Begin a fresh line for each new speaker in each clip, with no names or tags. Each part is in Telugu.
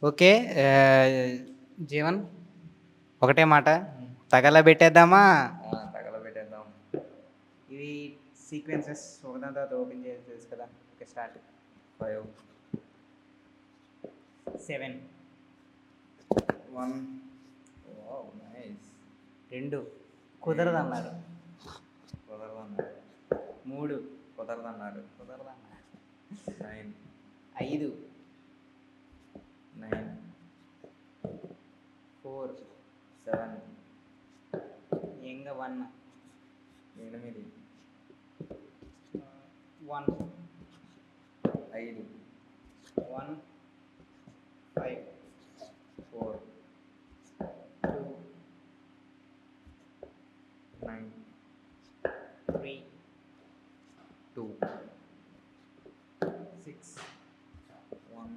ఓకే. జీవన్ ఒకటే మాట తగలబెట్టేద్దామా?
తగలబెట్టేద్దాం.
ఇవి సీక్వెన్సెస్ ఒకదాని తర్వాత ఓపెన్ చేయాలి తెలుసు కదా. Okay, start.
5
7
1 wow nice.
2 కుదరదన్నారు.
కుదరదన్నారు.
3
కుదరదన్నారు.
కుదరదన్నారు.
9
5
9
4
7
ఇంకా 1
8
1
5
1 5
4
2
9
3
2
6
1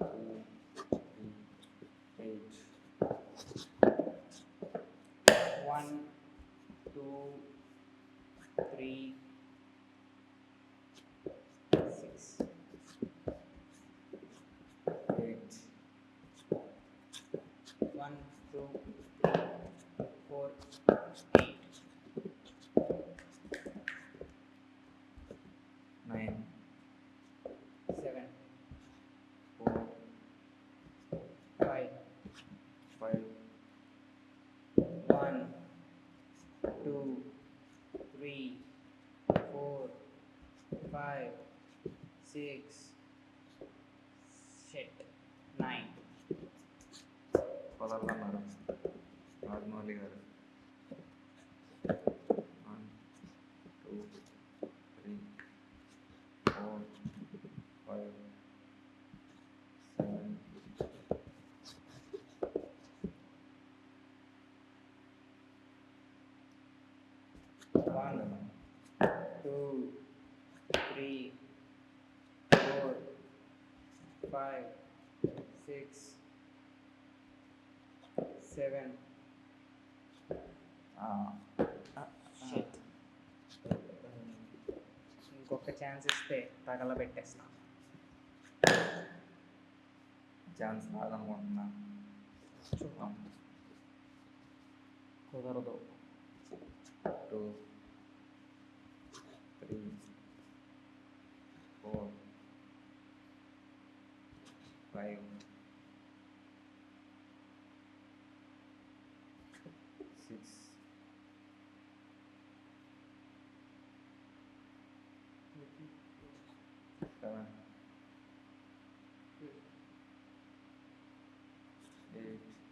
2 3 8
1 2 3 6
8
1 2 3 4 8
9
7
4
5
5
1 2 3 4 5 6 షెట్ 9
కుదరదన్నారు రాజమౌళి గారు. 1 2 3 4 5 7
1 2 3 4 5 6 7 షెట్. ఇంకొక ఛాన్స్ ఇస్తే తగలబెట్టేస్తాం.
ఛాన్స్ రాదనుకుంటున్నా.
చూద్దాం. కుదరదు.
2 3 4 5 6 7 8